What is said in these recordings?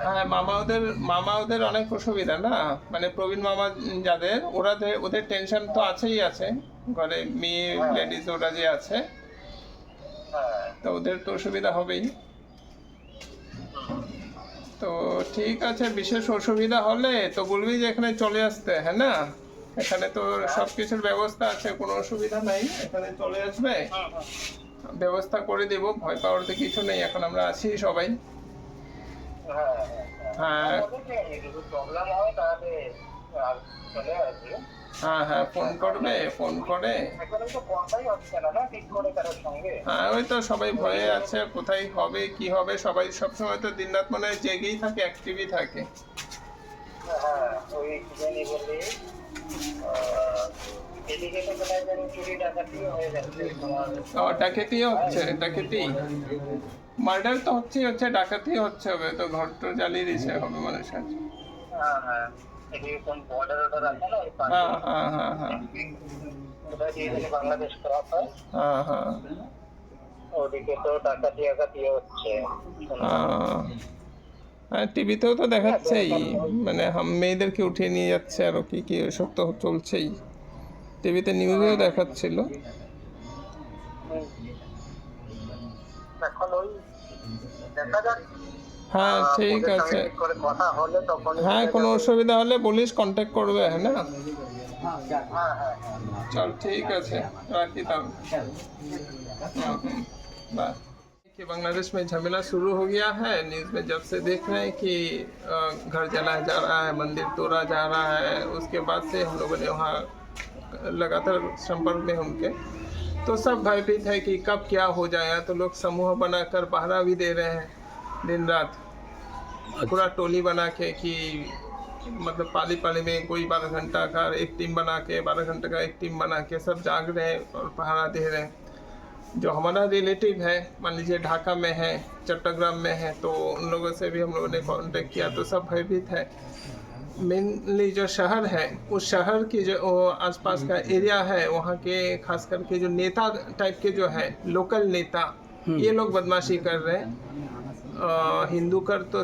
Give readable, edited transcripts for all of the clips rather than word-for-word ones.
হ্যাঁ, মামা ওদের অনেক অসুবিধা না, মানে প্রবীণ মামা যাদের, ওদের টেনশন তো আছেই আছে, ঘরে মেয়ে লেডিস ওরা যে আছে, তো ওদের তো অসুবিধা হবেই। তো ঠিক আছে, বিশেষ অসুবিধা হলে তো বলবি যে এখানে চলে আসতে, হ্যাঁ না? এখানে তো সব কিছুর ব্যবস্থা আছে, কোনো অসুবিধা নাই, এখানে চলে আসবে, ব্যবস্থা করে দেব, ভয় পাওয়ার তো কিছু নেই, এখন আমরা আছি সবাই। হ্যাঁ হ্যাঁ হ্যাঁ, ফোন করবে, ফোন করে। হ্যাঁ, ওই তো সবাই ভয়ে আছে, কোথায় হবে কি হবে, সবাই সবসময় তো দিন রাত মনে হয় জেগেই থাকে, অ্যাক্টিভই থাকে। ডাকাতি হচ্ছে, ডাকাতি মার্ডার তো হচ্ছে, ডাকাতি হচ্ছে, হবে তো, ঘর তো জ্বালিয়ে দিছে হবে মানুষের। হ্যাঁ হ্যাঁ হ্যাঁ হ্যাঁ হ্যাঁ হ্যাঁ, ওদিকে তো ডাকাতি হচ্ছে। হ্যাঁ, টিভিতেও তো দেখাচ্ছেই, মানে মেয়েদেরকে উঠিয়ে নিয়ে যাচ্ছে, আরো কি কি এসব তো চলছেই, টিভিতে নিউজেও দেখাচ্ছিল। হ্যাঁ ঠিক আছে, হ্যাঁ কোনো অসুবিধা হলে বলিস, কন্ট্যাক্ট করবে, হ্যাঁ না? चल ठीक है, राखी तब। बाय। कि बांग्लादेश में झमेला शुरू हो गया है, न्यूज़ में जब से देख रहे हैं कि घर जलाया जा रहा है, मंदिर तोड़ा जा रहा है, उसके बाद से हम लोगों ने वहाँ लगातार संपर्क में उनके, तो सब भयभीत है कि कब क्या हो जाएगा, तो लोग समूह बनाकर पहरा भी दे रहे हैं दिन रात, पूरा टोली बना के, कि मतलब पाली पाली में कोई 12 घंटा का एक टीम बना के, 12 घंटे का एक टीम बना के सब जाग रहे हैं और पहरा दे रहे हैं। जो हमारा रिलेटिव है, मान लीजिए ढाका में है, चट्टग्राम में है, तो उन लोगों से भी हम लोगों ने कांटेक्ट किया, तो सब भयभीत है। मेनली जो शहर है, उस शहर की जो आसपास का एरिया है, वहाँ के खास करके जो नेता टाइप के जो है, लोकल नेता, ये लोग बदमाशी कर रहे हैं। हिंदू कर तो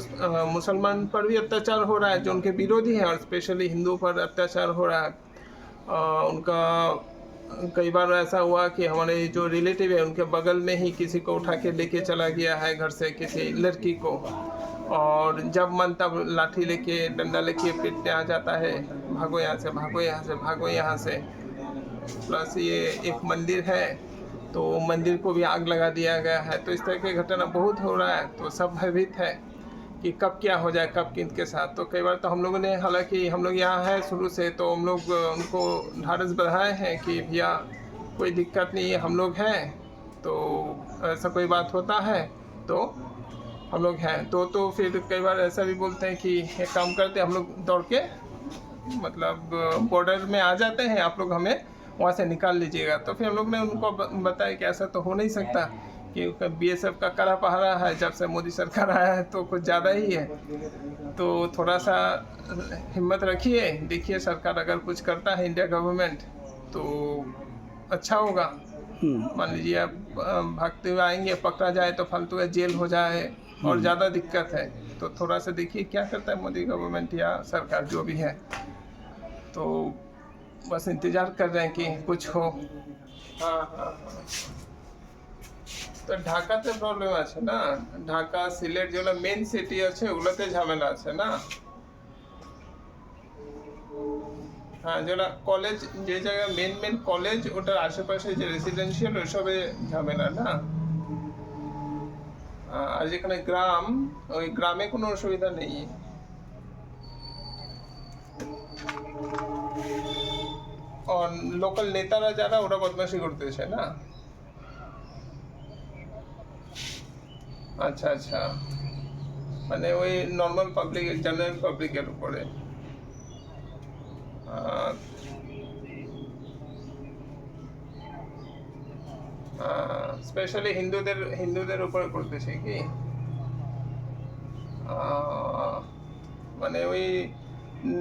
मुसलमान पर भी अत्याचार हो रहा है, जो उनके विरोधी हैं, और स्पेशली हिंदू पर अत्याचार हो रहा है। उनका कई बार ऐसा हुआ कि हमारे जो रिलेटिव है, उनके बगल में ही किसी को उठा के लेके चला गया है घर से, किसी लड़की को, और जब मन तब लाठी लेके, डंडा लेके पीटने आ जाता है, भागो यहाँ से, भागो यहाँ से, भागो यहाँ से। प्लस ये एक मंदिर है, तो मंदिर को भी आग लगा दिया गया है। तो इस तरह की घटना बहुत हो रहा है, तो सब भयभीत है कि कब क्या हो जाए, कब किनके साथ। तो कई बार तो हम लोगों ने, हालांकि हम लोग यहाँ हैं शुरू से, तो हम लोग उनको ढाढ़स बढ़ाए हैं कि भैया कोई दिक्कत नहीं है, हम लोग हैं, तो ऐसा कोई बात होता है तो हम लोग हैं। तो फिर कई बार ऐसा भी बोलते हैं कि एक काम करते हैं, हम लोग दौड़ के मतलब बॉर्डर में आ जाते हैं, आप लोग हमें वहाँ से निकाल लीजिएगा। तो फिर हम लोग ने उनको बताया कि ऐसा तो हो नहीं सकता, कि बीएसएफ का कड़ा पहरा है, जब से मोदी सरकार आया है तो कुछ ज़्यादा ही है, तो थोड़ा सा हिम्मत रखिए, देखिए सरकार अगर कुछ करता है, इंडिया गवर्नमेंट, तो अच्छा होगा। मान लीजिए आप भागते हुए आएंगे, पकड़ा जाए तो फालतू का जेल हो जाए और ज़्यादा दिक्कत है, तो थोड़ा सा देखिए क्या करता है मोदी गवर्नमेंट या सरकार जो भी है। तो बस इंतजार कर रहे हैं कि कुछ हो। हाँ हाँ, তো ঢাকাতে প্রবলেম আছে না, ঢাকা সিলেট যেগুলো মেন সিটি আছে, ওগুলোতে ঝামেলা আছে না। হ্যাঁ, যেটা কলেজ, যে জায়গায় মেন কলেজ, ওটার আশেপাশে যে রেসিডেন্সিয়াল, ওইসবে ঝামেলা না। আর যেখানে গ্রাম, ওই গ্রামে কোনো অসুবিধা নেই। और लोकल नेतारा যারা, ওরা বদমাশি করতেছে না। আচ্ছা আচ্ছা, মানে ওই নর্মাল পাবলিক, জেনারেল পাবলিকের উপরে। স্পেশালি হিন্দুদের উপরে করতেছে কি, মানে ওই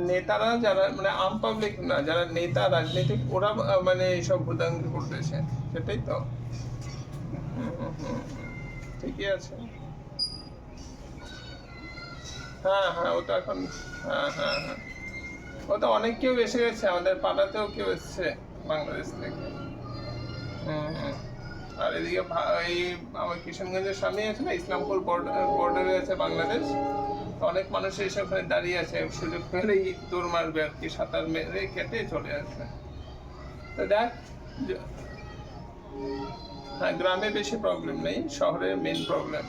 নেতারা যারা, মানে আম পাবলিক না, যারা নেতা রাজনীতিক, ওরা মানে এইসব ভূতাঙ্গি করতেছে, সেটাই তো। ঠিকই আছে। হ্যাঁ হ্যাঁ, ওটা এখন, হ্যাঁ হ্যাঁ হ্যাঁ, ওটা অনেক কেউ এসে গেছে, আমাদের পাড়াতেও কেউ এসছে বাংলাদেশ থেকে। হুম। আর এদিকে এই আমার কিশোরগঞ্জের সামনে আছে না, ইসলামপুর বর্ডারে আছে বাংলাদেশ, তো অনেক মানুষ এসে ওখানে দাঁড়িয়ে আছে, সুযোগ পেলেই দৌড় মারবে আর কি, সাঁতার মেরে কেটে চলে আসবে। তো দেখ, হ্যাঁ গ্রামে বেশি প্রবলেম নেই, শহরে মেন প্রবলেম।